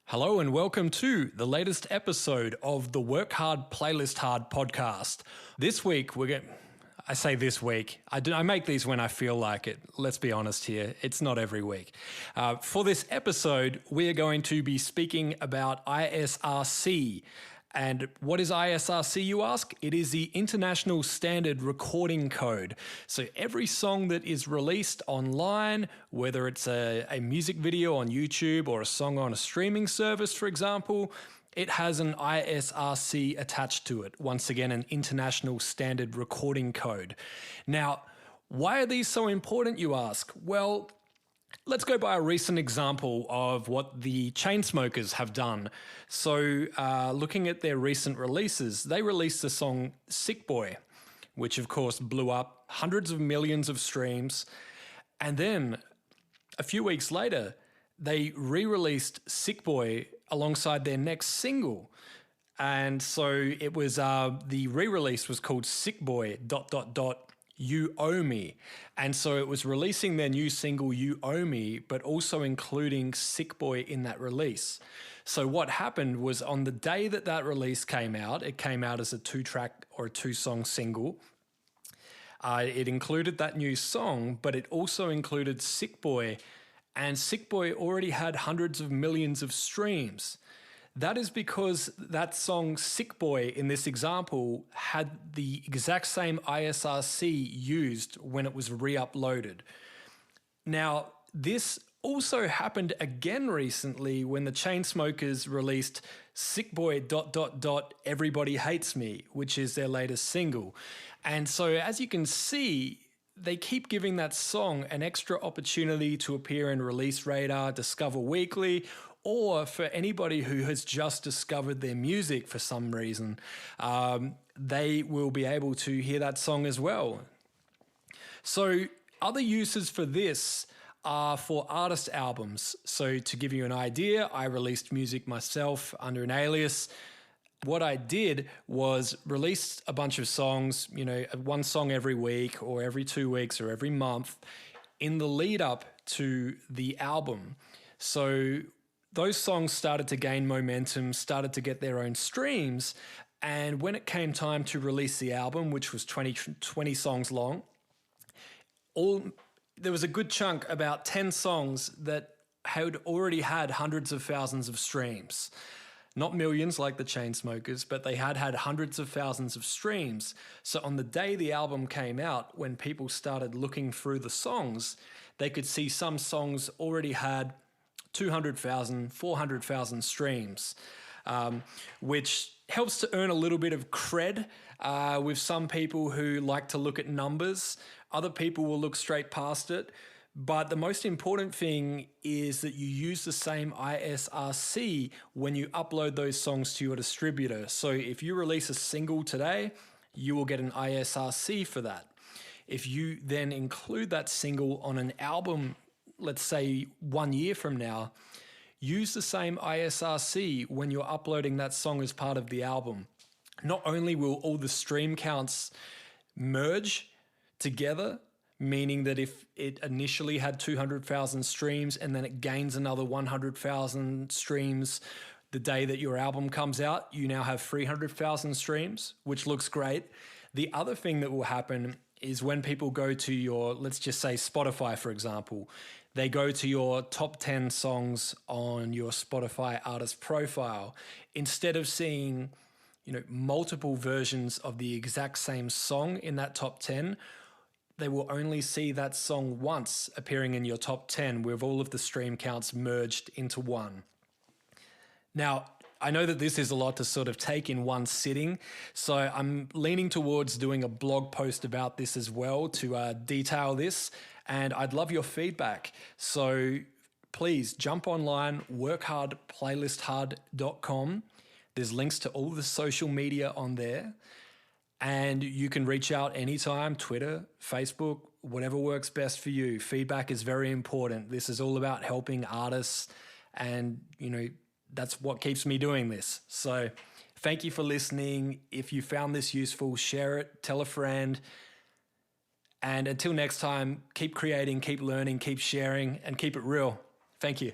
Hello and welcome to the latest episode of the Work Hard, Playlist Hard podcast. This week, I make these when I feel like it. Let's be honest here, it's not every week. For this episode, we are going to be speaking about ISRC. And what is ISRC, you ask? It is the International Standard Recording Code. So every song that is released online, whether it's a music video on YouTube or a song on a streaming service, for example, it has an ISRC attached to it. Once again, an International Standard Recording Code. Now, why are these so important, you ask? Well, let's go by a recent example of what the Chainsmokers have done. So looking at their recent releases, they released the song Sick Boy, which of course blew up hundreds of millions of streams. And then a few weeks later, they re-released Sick Boy alongside their next single. And so it was, the re-release was called Sick Boy ... You Owe Me. And so it was releasing their new single, You Owe Me, but also including Sick Boy in that release. So what happened was on the day that that release came out, it came out as a 2-track or a 2-song single. It included that new song, but it also included Sick Boy. And Sick Boy already had hundreds of millions of streams. That is because that song Sick Boy in this example had the exact same ISRC used when it was re-uploaded. Now, this also happened again recently when the Chainsmokers released Sick Boy ... Everybody Hates Me, which is their latest single. And so as you can see, they keep giving that song an extra opportunity to appear in Release Radar, Discover Weekly, or for anybody who has just discovered their music for some reason, they will be able to hear that song as well. So other uses for this are for artist albums. So to give you an idea, I released music myself under an alias. What I did was release a bunch of songs, one song every week or every 2 weeks or every month in the lead up to the album. So those songs started to gain momentum, started to get their own streams. And when it came time to release the album, which was 20 songs long, there was a good chunk, about 10 songs that had already had hundreds of thousands of streams. Not millions like the Chainsmokers, but they had hundreds of thousands of streams. So on the day the album came out, when people started looking through the songs, they could see some songs already had 200,000, 400,000 streams, which helps to earn a little bit of cred with some people who like to look at numbers. Other people will look straight past it. But the most important thing is that you use the same ISRC when you upload those songs to your distributor. So if you release a single today, you will get an ISRC for that. If you then include that single on an album, let's say 1 year from now, use the same ISRC when you're uploading that song as part of the album. Not only will all the stream counts merge together, meaning that if it initially had 200,000 streams and then it gains another 100,000 streams the day that your album comes out, you now have 300,000 streams, which looks great. The other thing that will happen is when people go to your, let's just say Spotify, for example, they go to your top 10 songs on your Spotify artist profile. Instead of seeing, multiple versions of the exact same song in that top 10, they will only see that song once appearing in your top 10 with all of the stream counts merged into one. Now, I know that this is a lot to sort of take in one sitting, so I'm leaning towards doing a blog post about this as well to detail this, and I'd love your feedback. So please jump online, workhardplaylisthard.com. There's links to all the social media on there. And you can reach out anytime, Twitter, Facebook, whatever works best for you. Feedback is very important. This is all about helping artists and, that's what keeps me doing this. So thank you for listening. If you found this useful, share it, tell a friend. And until next time, keep creating, keep learning, keep sharing, and keep it real. Thank you.